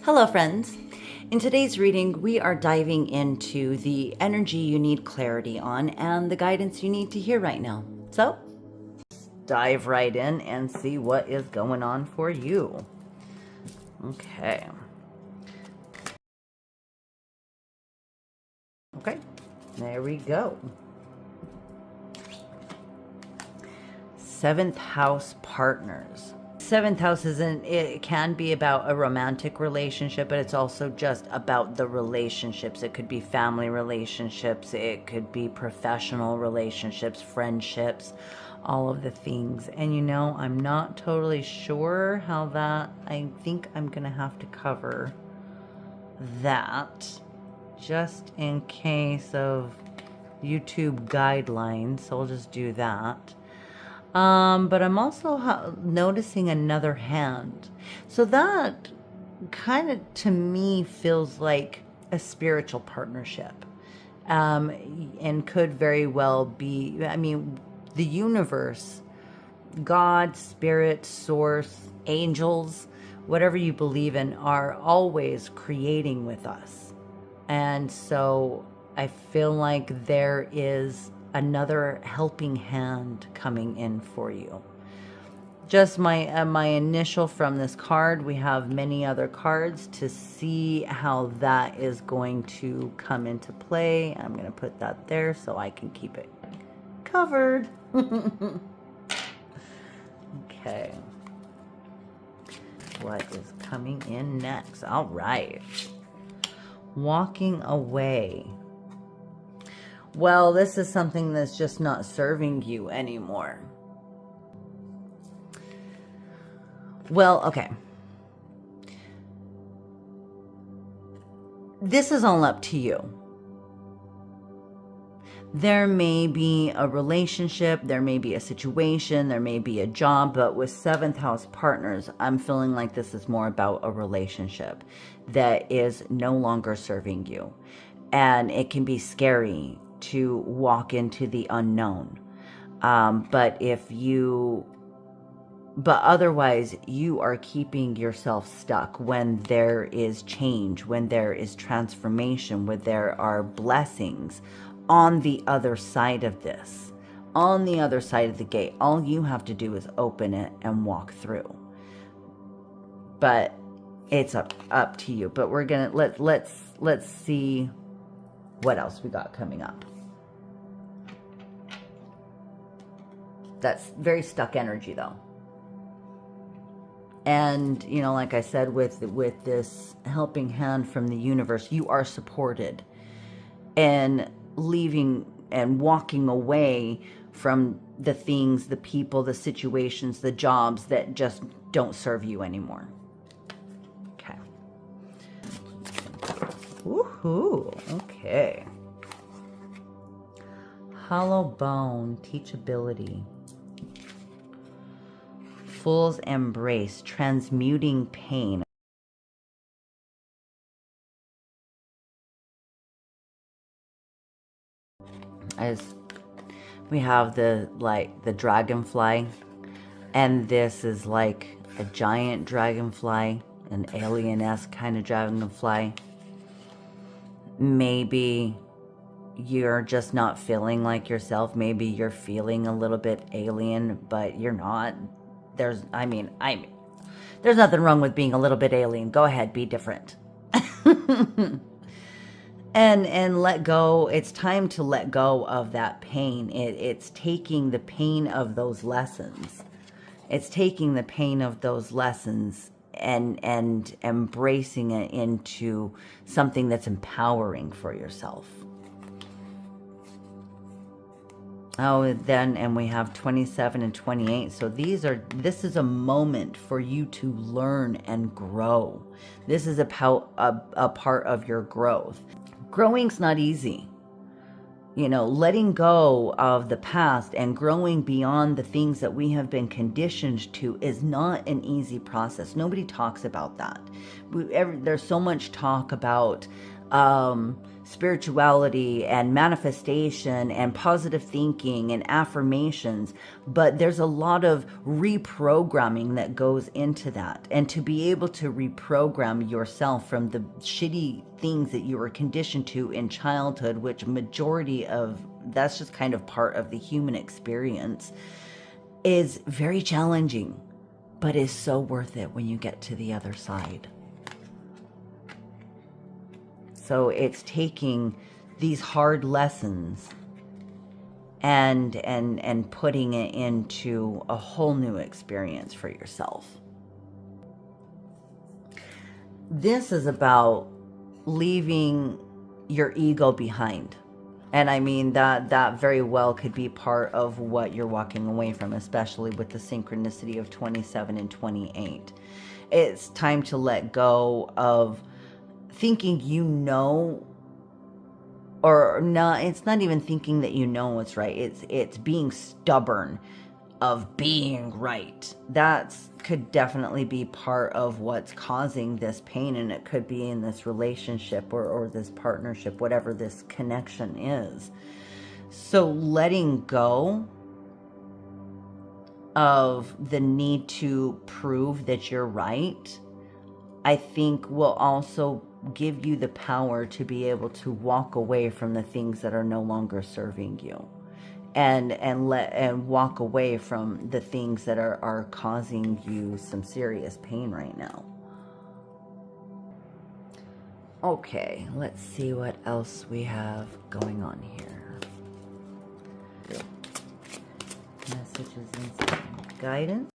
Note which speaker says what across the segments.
Speaker 1: Hello, friends. In today's reading, we are diving into the energy you need clarity on and the guidance you need to hear right now. So, dive right in and see what is going on for you. Okay. Okay, there we go. Seventh house partners. Seventh house it can be about a romantic relationship, but it's also just about the relationships. It could be family relationships, it could be professional relationships, friendships, all of the things. And you know, I'm not totally sure how that, I think I'm gonna have to cover that just in case of YouTube guidelines, so I'll just do that. But I'm also noticing another hand. So that kind of, to me, feels like a spiritual partnership. And could very well be, I mean, the universe, God, spirit, source, angels, whatever you believe in, are always creating with us. And so I feel like there is another helping hand coming in for you. Just my initial from this card. We have many other cards to see how that is going to come into play. I'm going to put that there so I can keep it covered. Okay. What is coming in next? All right. Walking away. Well, this is something that's just not serving you anymore. Well, okay. This is all up to you. There may be a relationship, there may be a situation, there may be a job, but with seventh house partners, I'm feeling like this is more about a relationship that is no longer serving you. And it can be scary to walk into the unknown. But otherwise you are keeping yourself stuck when there is change, when there is transformation, when there are blessings on the other side of this, on the other side of the gate. All you have to do is open it and walk through. But it's up to you. But we're gonna let's see what else we got coming up. That's very stuck energy, though. And, you know, like I said, with this helping hand from the universe, you are supported in leaving and walking away from the things, the people, the situations, the jobs that just don't serve you anymore. Okay. Woohoo. Okay. Hollow bone, teachability. Fool's embrace, transmuting pain. As we have the dragonfly, and this is like a giant dragonfly, an alien-esque kind of dragonfly. Maybe you're just not feeling like yourself. Maybe you're feeling a little bit alien, but you're not. There's nothing wrong with being a little bit alien. Go ahead, be different. and let go. It's time to let go of that pain. It's taking the pain of those lessons. It's taking the pain of those lessons and embracing it into something that's empowering for yourself. Oh, then, and we have 27 and 28. So this is a moment for you to learn and grow. This is a part of your growth. Growing's not easy. You know, letting go of the past and growing beyond the things that we have been conditioned to is not an easy process. Nobody talks about that. There's so much talk about spirituality and manifestation and positive thinking and affirmations, but there's a lot of reprogramming that goes into that. And to be able to reprogram yourself from the shitty things that you were conditioned to in childhood, which majority of that's just kind of part of the human experience, is very challenging, but is so worth it when you get to the other side. So it's taking these hard lessons and putting it into a whole new experience for yourself. This is about leaving your ego behind. And I mean that very well could be part of what you're walking away from, especially with the synchronicity of 27 and 28. It's time to let go of thinking you know, or not. It's not even thinking that you know what's right. It's being stubborn of being right. That could definitely be part of what's causing this pain, and it could be in this relationship or this partnership, whatever this connection is. So letting go of the need to prove that you're right, I think will also give you the power to be able to walk away from the things that are no longer serving you, and walk away from the things that are causing you some serious pain right now. Okay, let's see what else we have going on here. Messages and guidance.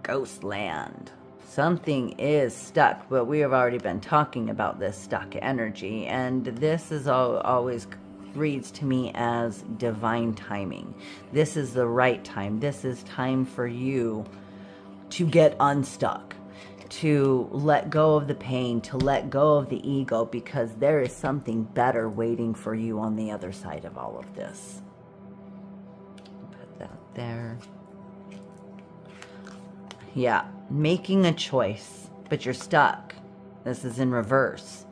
Speaker 1: Ghostland. Something is stuck, but we have already been talking about this stuck energy, and this is always reads to me as divine timing. This is the right time. This is time for you to get unstuck, to let go of the pain, to let go of the ego, because there is something better waiting for you on the other side of all of this. Put that there. Yeah, making a choice, but you're stuck. This is in reverse.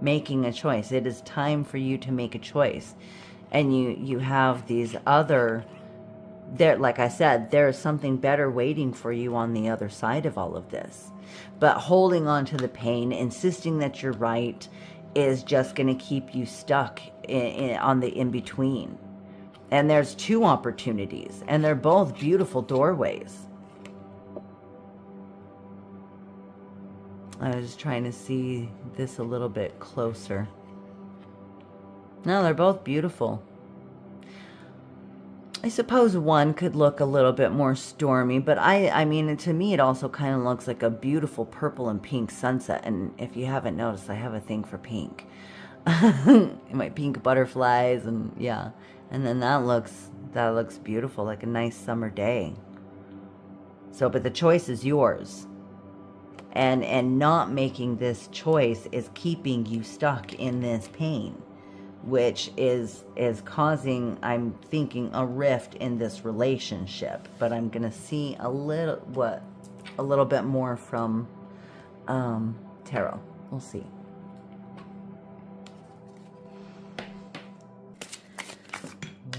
Speaker 1: Making a choice. It is time for you to make a choice. And you have these other, there, like I said, there is something better waiting for you on the other side of all of this. But holding on to the pain, insisting that you're right, is just going to keep you stuck on the in-between. And there's two opportunities, and they're both beautiful doorways. I was just trying to see this a little bit closer. No, they're both beautiful. I suppose one could look a little bit more stormy, but I mean, to me, it also kind of looks like a beautiful purple and pink sunset. And if you haven't noticed, I have a thing for pink. My pink butterflies, and yeah. And then that looks beautiful, like a nice summer day. So, but the choice is yours. And not making this choice is keeping you stuck in this pain, which is causing, I'm thinking, a rift in this relationship. But I'm gonna see a little bit more from tarot. We'll see.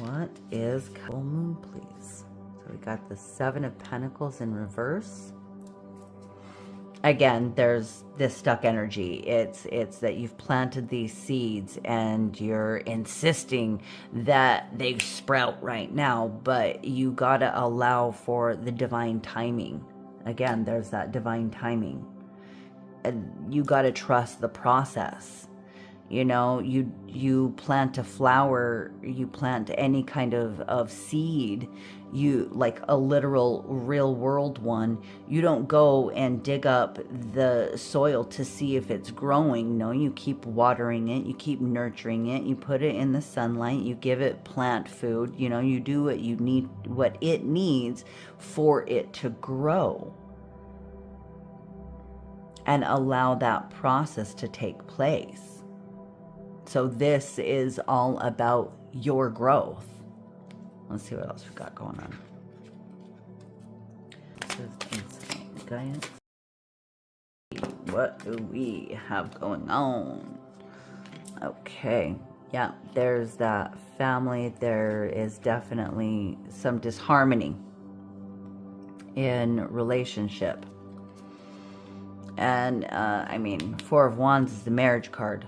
Speaker 1: What is full moon, please? So we got the Seven of Pentacles in reverse. Again, there's this stuck energy. It's that you've planted these seeds and you're insisting that they sprout right now, but you gotta allow for the divine timing. Again, there's that divine timing. And you gotta trust the process. You know, you plant a flower, you plant any kind of seed, you like a literal real world one, you don't go and dig up the soil to see if it's growing. No, you keep watering it, you keep nurturing it, you put it in the sunlight, you give it plant food, you know, you do what you need, what it needs for it to grow. And allow that process to take place. So this is all about your growth. Let's see what else we've got going on. This is insight guidance. what do we have going on? Okay, yeah, there's that family. There is definitely some disharmony in relationship. And, I mean, Four of Wands is the marriage card.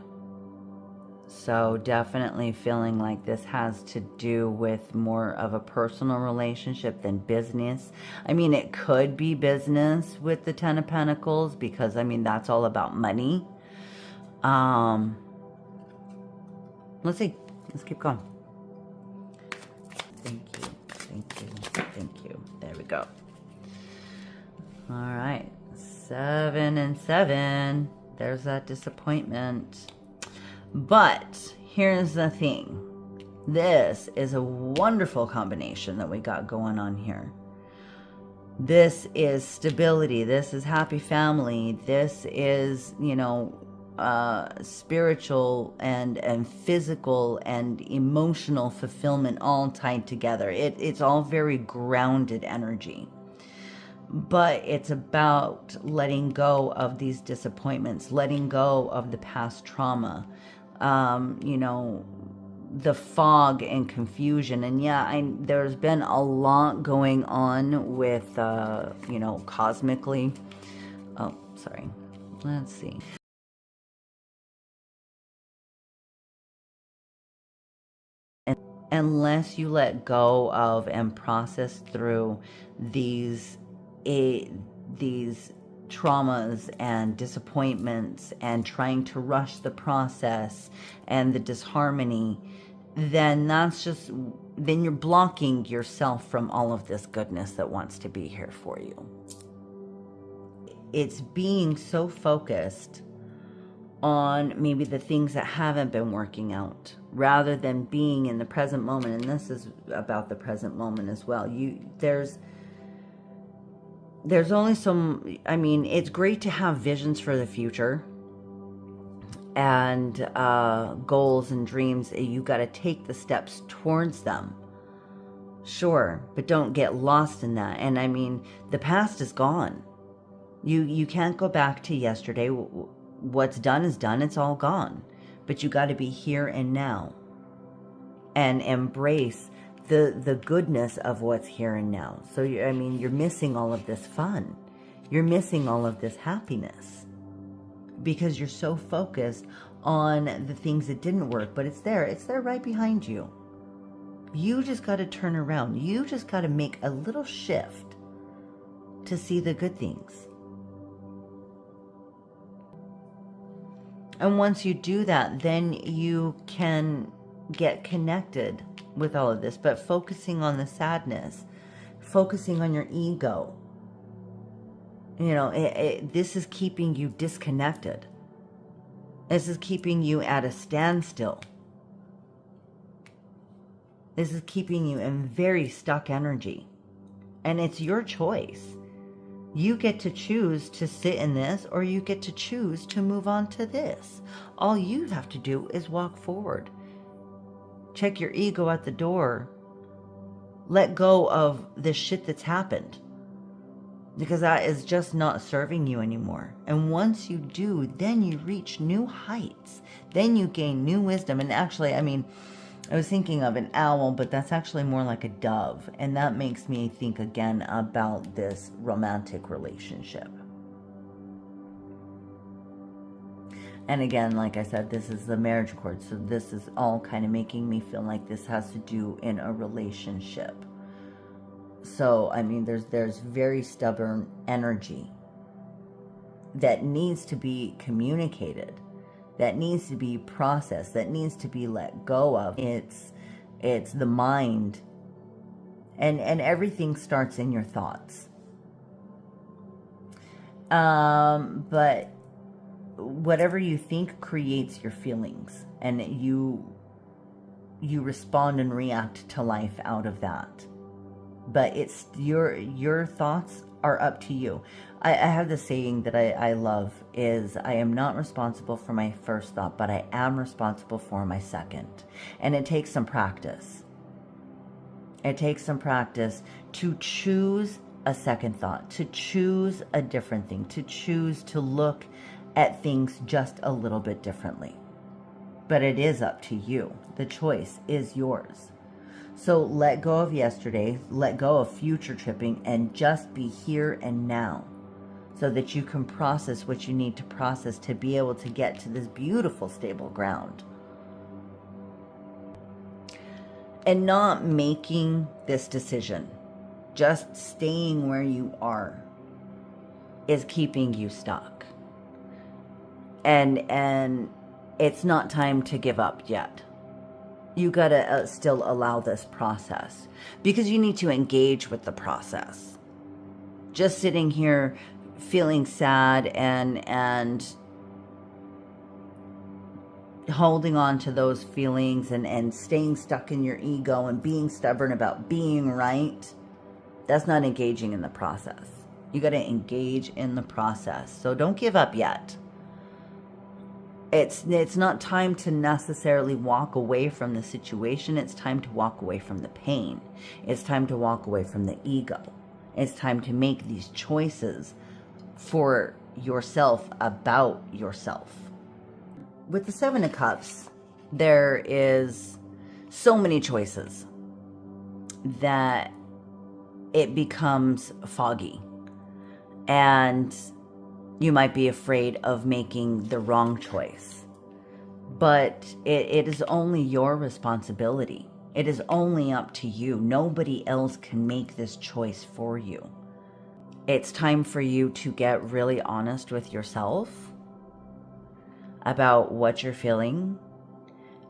Speaker 1: So definitely feeling like this has to do with more of a personal relationship than business. I mean, it could be business with the Ten of Pentacles because, I mean, that's all about money. Let's see. Let's keep going. Thank you. Thank you. Thank you. There we go. All right. 7 and 7. There's that disappointment. But here's the thing. This is a wonderful combination that we got going on here. This is stability. This is happy family. This is, you know, spiritual and physical and emotional fulfillment all tied together. It's all very grounded energy. But it's about letting go of these disappointments, letting go of the past trauma, you know, the fog and confusion. And yeah, there's been a lot going on with, you know, cosmically. Oh, sorry. Let's see. Unless you let go of and process through these traumas and disappointments and trying to rush the process and the disharmony, then then you're blocking yourself from all of this goodness that wants to be here for you. It's being so focused on maybe the things that haven't been working out rather than being in the present moment. And this is about the present moment as well. There's only some, I mean, it's great to have visions for the future and goals and dreams. You got to take the steps towards them. Sure, but don't get lost in that. And I mean, the past is gone. You can't go back to yesterday. What's done is done. It's all gone. But you got to be here and now and embrace the goodness of what's here and now. So, I mean, you're missing all of this fun. You're missing all of this happiness because you're so focused on the things that didn't work, but it's there. It's there right behind you. You just got to turn around. You just got to make a little shift to see the good things. And once you do that, then you can get connected with all of this. But focusing on the sadness, focusing on your ego, you know, this is keeping you disconnected. This is keeping you at a standstill. This is keeping you in very stuck energy. And it's your choice. You get to choose to sit in this, or you get to choose to move on to this. All you have to do is walk forward. Check your ego at the door. Let go of the shit that's happened, because that is just not serving you anymore. And once you do, then you reach new heights. Then you gain new wisdom. And actually, I mean, I was thinking of an owl, but that's actually more like a dove. And that makes me think again about this romantic relationship. And again, like I said, this is the marriage cord. So this is all kind of making me feel like this has to do in a relationship. So, I mean, there's very stubborn energy that needs to be communicated, that needs to be processed, that needs to be let go of. It's the mind, and everything starts in your thoughts. But whatever you think creates your feelings, and you respond and react to life out of that. But it's your thoughts are up to you. I have this saying that I love is, I am not responsible for my first thought, but I am responsible for my second. And it takes some practice. It takes some practice to choose a second thought, to choose a different thing, to choose to look at things just a little bit differently. But it is up to you. The choice is yours. So let go of yesterday, let go of future tripping, and just be here and now, so that you can process what you need to process to be able to get to this beautiful, stable ground. And not making this decision, just staying where you are, is keeping you stuck. And it's not time to give up yet. You gotta still allow this process, because you need to engage with the process. Just sitting here feeling sad and holding on to those feelings and staying stuck in your ego and being stubborn about being right, that's not engaging in the process. You gotta engage in the process. So don't give up yet. It's not time to necessarily walk away from the situation. It's time to walk away from the pain. It's time to walk away from the ego. It's time to make these choices for yourself, about yourself. With the Seven of Cups, there is so many choices that it becomes foggy. And you might be afraid of making the wrong choice. But it is only your responsibility. It is only up to you. Nobody else can make this choice for you. It's time for you to get really honest with yourself about what you're feeling,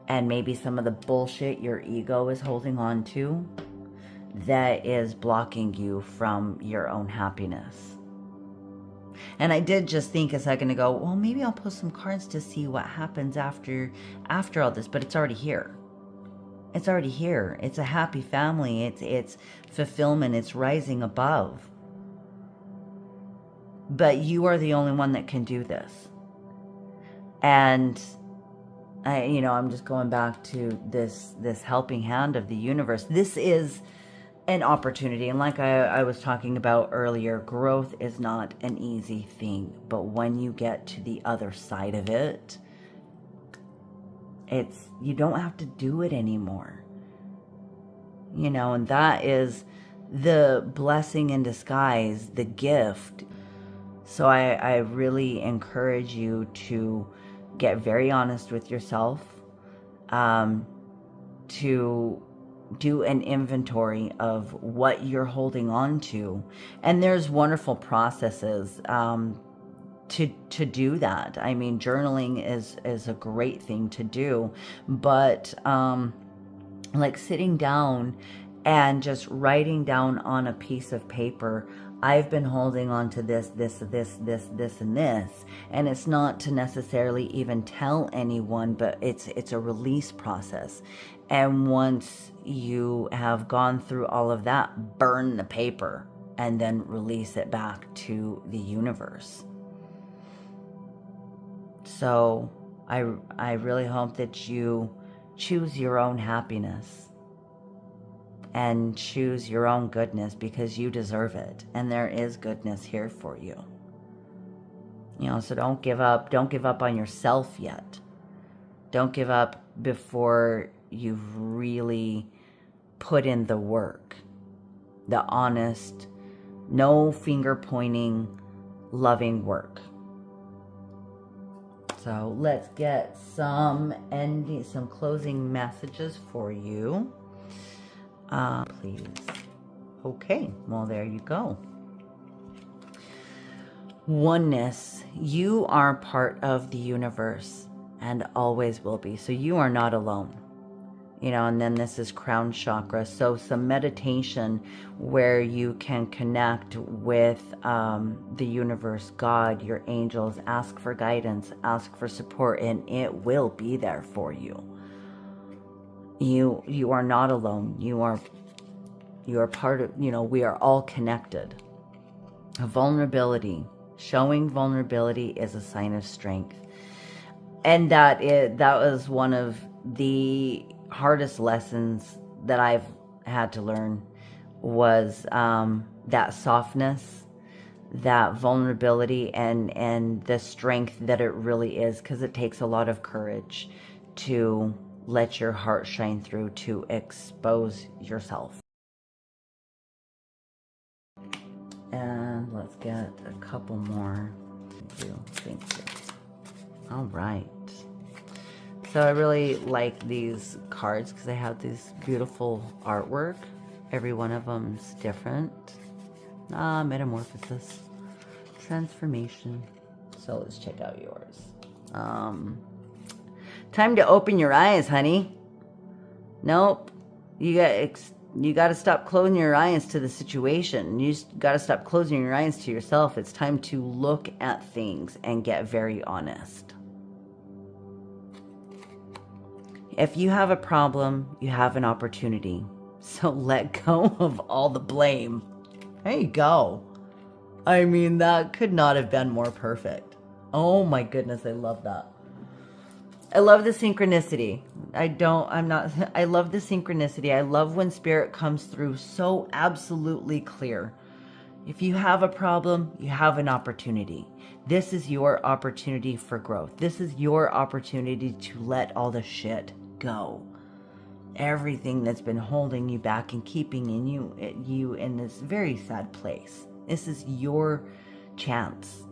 Speaker 1: and maybe some of the bullshit your ego is holding on to that is blocking you from your own happiness. And I did just think a second ago, well, maybe I'll pull some cards to see what happens after all this, but it's already here. It's already here. It's a happy family. It's fulfillment. It's rising above. But you are the only one that can do this. And I'm just going back to this helping hand of the universe. This is an opportunity. And like I was talking about earlier, growth is not an easy thing. But when you get to the other side of it, you don't have to do it anymore. And that is the blessing in disguise, the gift. So I really encourage you to get very honest with yourself, to do an inventory of what you're holding on to. And there's wonderful processes to do that. I mean, journaling is a great thing to do, but like sitting down and just writing down on a piece of paper, I've been holding on to this, and this. And it's not to necessarily even tell anyone, but it's a release process. And once you have gone through all of that, burn the paper and then release it back to the universe. So I really hope that you choose your own happiness and choose your own goodness, because you deserve it. And there is goodness here for you. So don't give up. Don't give up on yourself yet. Don't give up before you've really put in the work. The honest, no finger pointing, loving work. So let's get some closing messages for you. Please. Okay, well, there you go. Oneness. You are part of the universe and always will be. So you are not alone. And then this is crown chakra. So some meditation where you can connect with the universe, God, your angels, ask for guidance, ask for support, and it will be there for you. You are not alone. You are part of, we are all connected. Vulnerability. Showing vulnerability is a sign of strength. And that was one of the hardest lessons that I've had to learn, was that softness, that vulnerability and the strength that it really is, because it takes a lot of courage to let your heart shine through, to expose yourself. And let's get a couple more. Thank you. All right. So I really like these cards because they have this beautiful artwork. Every one of them's different. Metamorphosis. Transformation. So let's check out yours. Time to open your eyes, honey. Nope. You got to stop closing your eyes to the situation. You got to stop closing your eyes to yourself. It's time to look at things and get very honest. If you have a problem, you have an opportunity. So let go of all the blame. There you go. I mean, that could not have been more perfect. Oh my goodness, I love that. I love the synchronicity. I love the synchronicity. I love when spirit comes through so absolutely clear. If you have a problem, you have an opportunity. This is your opportunity for growth. This is your opportunity to let all the shit go. Everything that's been holding you back and keeping you in this very sad place. This is your chance.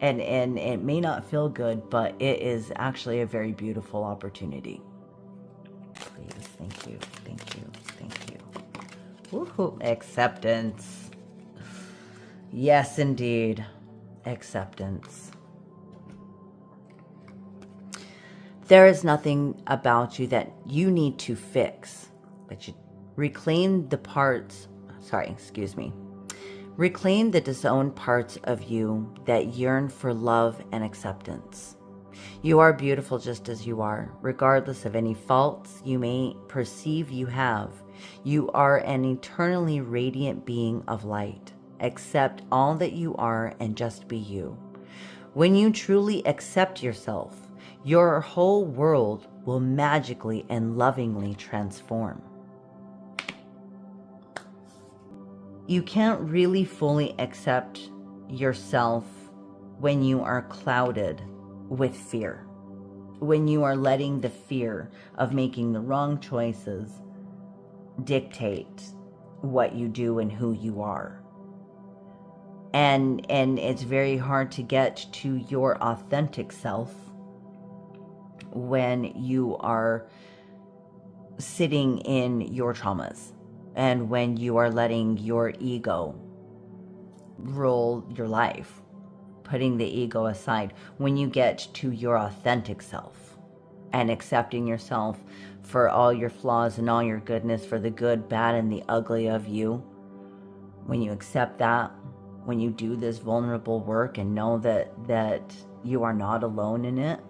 Speaker 1: And it may not feel good, but it is actually a very beautiful opportunity. Please, thank you, thank you, thank you. Woohoo, acceptance. Yes, indeed, acceptance. There is nothing about you that you need to fix, but you reclaim the Reclaim the disowned parts of you that yearn for love and acceptance. You are beautiful just as you are, regardless of any faults you may perceive you have. You are an eternally radiant being of light. Accept all that you are and just be you. When you truly accept yourself, your whole world will magically and lovingly transform. You can't really fully accept yourself when you are clouded with fear. When you are letting the fear of making the wrong choices dictate what you do and who you are. And it's very hard to get to your authentic self when you are sitting in your traumas and when you are letting your ego rule your life, putting the ego aside. When you get to your authentic self and accepting yourself for all your flaws and all your goodness, for the good, bad, and the ugly of you, when you accept that, when you do this vulnerable work and know that you are not alone in it,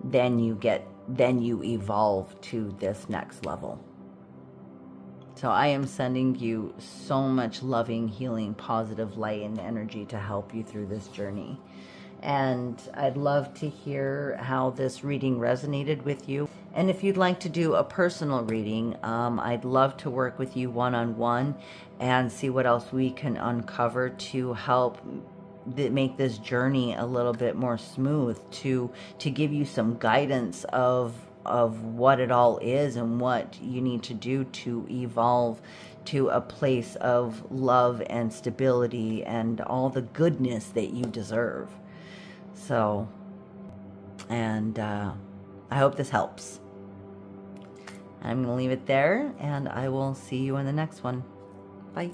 Speaker 1: then you evolve to this next level. So I am sending you so much loving, healing, positive light and energy to help you through this journey. And I'd love to hear how this reading resonated with you. And if you'd like to do a personal reading, I'd love to work with you one-on-one and see what else we can uncover to help make this journey a little bit more smooth, to give you some guidance of what it all is and what you need to do to evolve to a place of love and stability and all the goodness that you deserve. So, and I hope this helps. I'm going to leave it there, and I will see you in the next one. Bye.